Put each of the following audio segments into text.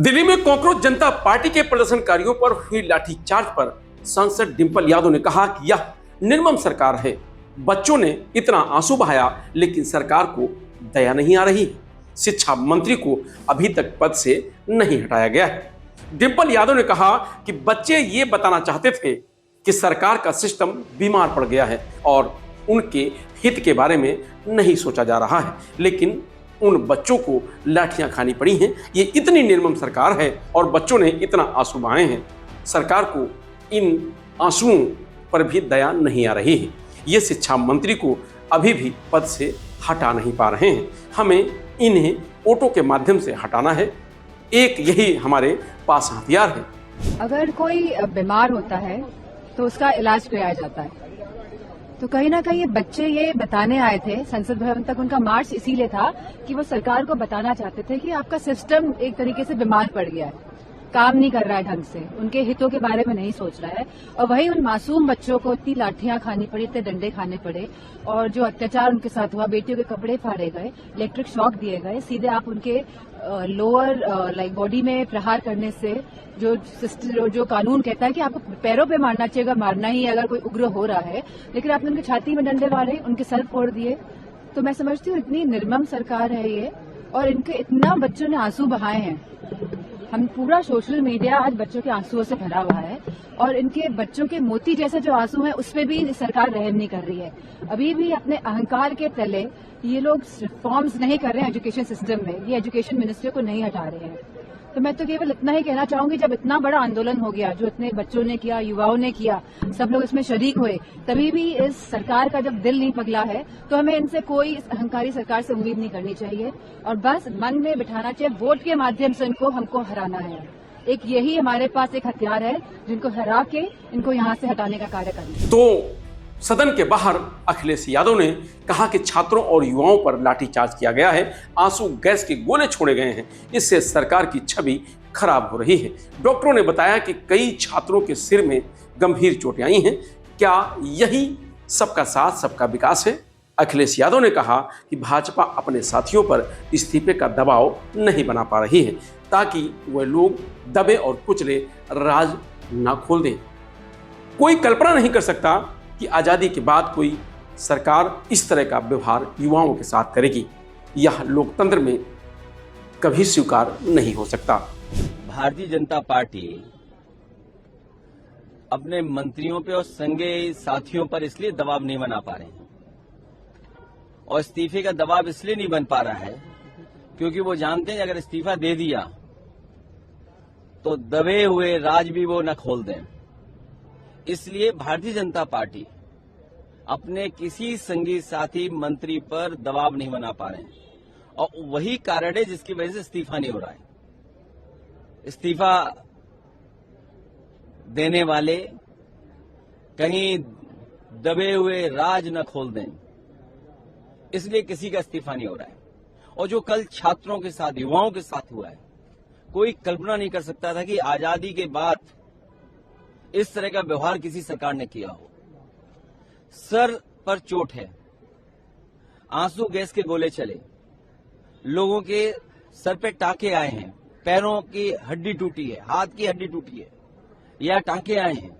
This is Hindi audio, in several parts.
दिल्ली में कॉकरोच जनता पार्टी के प्रदर्शनकारियों पर हुई लाठीचार्ज पर सांसद डिंपल यादव ने कहा कि यह निर्मम सरकार है। बच्चों ने इतना आंसू बहाया लेकिन सरकार को दया नहीं आ रही। शिक्षा मंत्री को अभी तक पद से नहीं हटाया गया है। डिंपल यादव ने कहा कि बच्चे ये बताना चाहते थे कि सरकार का सिस्टम बीमार पड़ गया है और उनके हित के बारे में नहीं सोचा जा रहा है, लेकिन उन बच्चों को लाठियां खानी पड़ी हैं। ये इतनी निर्मम सरकार है और बच्चों ने इतना आंसू बहाए हैं, सरकार को इन आंसुओं पर भी दया नहीं आ रही है। ये शिक्षा मंत्री को अभी भी पद से हटा नहीं पा रहे हैं। हमें इन्हें वोटों के माध्यम से हटाना है। एक यही हमारे पास हथियार है। अगर कोई बीमार होता है तो उसका इलाज कराया जाता है, तो कहीं ना कहीं ये बच्चे ये बताने आए थे संसद भवन तक। उनका मार्च इसीलिए था कि वो सरकार को बताना चाहते थे कि आपका सिस्टम एक तरीके से बीमार पड़ गया है, काम नहीं कर रहा है ढंग से, उनके हितों के बारे में नहीं सोच रहा है। और वही उन मासूम बच्चों को इतनी लाठियां खानी पड़ी, इतने डंडे खाने पड़े और जो अत्याचार उनके साथ हुआ, बेटियों के कपड़े फाड़े गए, इलेक्ट्रिक शॉक दिए गए, सीधे आप उनके लोअर बॉडी में प्रहार करने से जो कानून कहता है कि आपको पैरों पे मारना चाहिए, मारना ही अगर कोई उग्र हो रहा है, लेकिन आपने उनकी छाती में डंडे मारे, उनके सर फोड़ दिए। तो मैं समझती हूँ इतनी निर्मम सरकार है ये, और इनके इतना बच्चों ने आंसू बहाए हैं। हम पूरा सोशल मीडिया आज बच्चों के आंसुओं से भरा हुआ है और इनके बच्चों के मोती जैसे जो आंसू हैं उसमें भी सरकार रहम नहीं कर रही है। अभी भी अपने अहंकार के तले ये लोग रिफॉर्म्स नहीं कर रहे हैं एजुकेशन सिस्टम में, ये एजुकेशन मिनिस्टर को नहीं हटा रहे हैं। तो मैं तो केवल इतना ही कहना चाहूंगी, जब इतना बड़ा आंदोलन हो गया, जो इतने बच्चों ने किया, युवाओं ने किया, सब लोग इसमें शरीक हुए, तभी भी इस सरकार का जब दिल नहीं पगला है तो हमें इनसे कोई इस अहंकारी सरकार से उम्मीद नहीं करनी चाहिए और बस मन में बिठाना चाहिए, वोट के माध्यम से इनको हमको हराना है। एक यही हमारे पास एक हथियार है जिनको हरा के इनको यहाँ से हटाने का कार्य करना। तो सदन के बाहर अखिलेश यादव ने कहा कि छात्रों और युवाओं पर लाठीचार्ज किया गया है, आंसू गैस के गोले छोड़े गए हैं, इससे सरकार की छवि खराब हो रही है। डॉक्टरों ने बताया कि कई छात्रों के सिर में गंभीर चोटें आई हैं। क्या यही सबका साथ सबका विकास है? अखिलेश यादव ने कहा कि भाजपा अपने साथियों पर इस्तीफे का दबाव नहीं बना पा रही है ताकि वह लोग दबे और कुचले राज ना खोल दें। कोई कल्पना नहीं कर सकता कि आजादी के बाद कोई सरकार इस तरह का व्यवहार युवाओं के साथ करेगी। यह लोकतंत्र में कभी स्वीकार नहीं हो सकता। भारतीय जनता पार्टी अपने मंत्रियों पे और संघीय साथियों पर इसलिए दबाव नहीं बना पा रहे हैं और इस्तीफे का दबाव इसलिए नहीं बन पा रहा है क्योंकि वो जानते हैं अगर इस्तीफा दे दिया तो दबे हुए राज भी वो न खोल दें। इसलिए भारतीय जनता पार्टी अपने किसी संघीय साथी मंत्री पर दबाव नहीं बना पा रहे हैं और वही कारण है जिसकी वजह से इस्तीफा नहीं हो रहा है। इस्तीफा देने वाले कहीं दबे हुए राज न खोल दें, इसलिए किसी का इस्तीफा नहीं हो रहा है। और जो कल छात्रों के साथ, युवाओं के साथ हुआ है, कोई कल्पना नहीं कर सकता था कि आजादी के बाद इस तरह का व्यवहार किसी सरकार ने किया हो। सर पर चोट है, आंसू गैस के गोले चले, लोगों के सर पे टांके आए हैं, पैरों की हड्डी टूटी है, हाथ की हड्डी टूटी है या टांके आए हैं।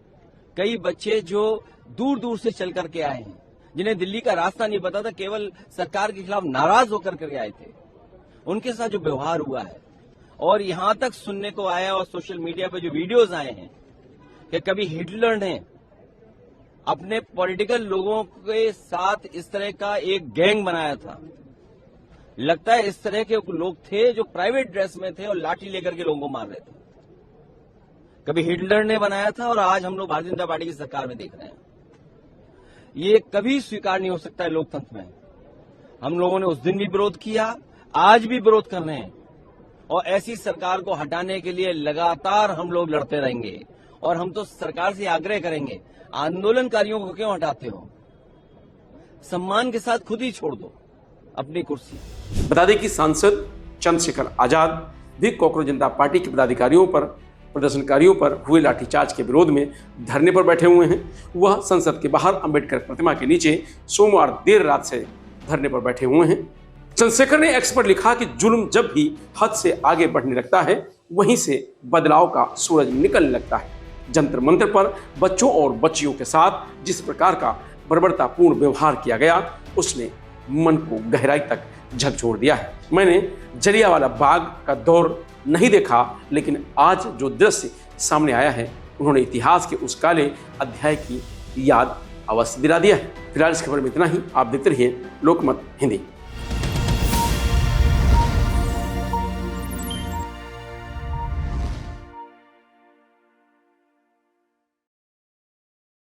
कई बच्चे जो दूर दूर से चल करके आए हैं, जिन्हें दिल्ली का रास्ता नहीं पता था, केवल सरकार के खिलाफ नाराज होकर के आए थे, उनके साथ जो व्यवहार हुआ है। और यहां तक सुनने को आया और सोशल मीडिया पर जो वीडियोज आए हैं कि कभी हिटलर ने अपने पॉलिटिकल लोगों के साथ इस तरह का एक गैंग बनाया था। लगता है इस तरह के लोग थे जो प्राइवेट ड्रेस में थे और लाठी लेकर के लोगों को मार रहे थे। कभी हिटलर ने बनाया था और आज हम लोग भारतीय जनता पार्टी की सरकार में देख रहे हैं। ये कभी स्वीकार नहीं हो सकता है लोकतंत्र में। हम लोगों ने उस दिन भी विरोध किया, आज भी विरोध कर रहे हैं और ऐसी सरकार को हटाने के लिए लगातार हम लोग लड़ते रहेंगे। और हम तो सरकार से आग्रह करेंगे, आंदोलनकारियों को क्यों हटाते हो, सम्मान के साथ खुद ही छोड़ दो अपनी कुर्सी। बता दें कि सांसद चंद्रशेखर आजाद भी कॉकरोच जनता पार्टी के पदाधिकारियों पर, प्रदर्शनकारियों पर हुए लाठीचार्ज के विरोध में धरने पर बैठे हुए हैं। वह संसद के बाहर अंबेडकर प्रतिमा के नीचे सोमवार देर रात से धरने पर बैठे हुए हैं। चंद्रशेखर ने एक्स पर लिखा कि जुल्म जब भी हद से आगे बढ़ने लगता है वहीं से बदलाव का सूरज निकलने लगता है। जंतर मंतर पर बच्चों और बच्चियों के साथ जिस प्रकार का बर्बरतापूर्ण व्यवहार किया गया, उसने मन को गहराई तक झकझोर दिया है। मैंने जलियांवाला बाग का दौर नहीं देखा, लेकिन आज जो दृश्य सामने आया है, उन्होंने इतिहास के उस काले अध्याय की याद अवश्य दिला दिया है। फिलहाल इस खबर में इतना ही। आप देखते रहिए लोकमत हिंदी।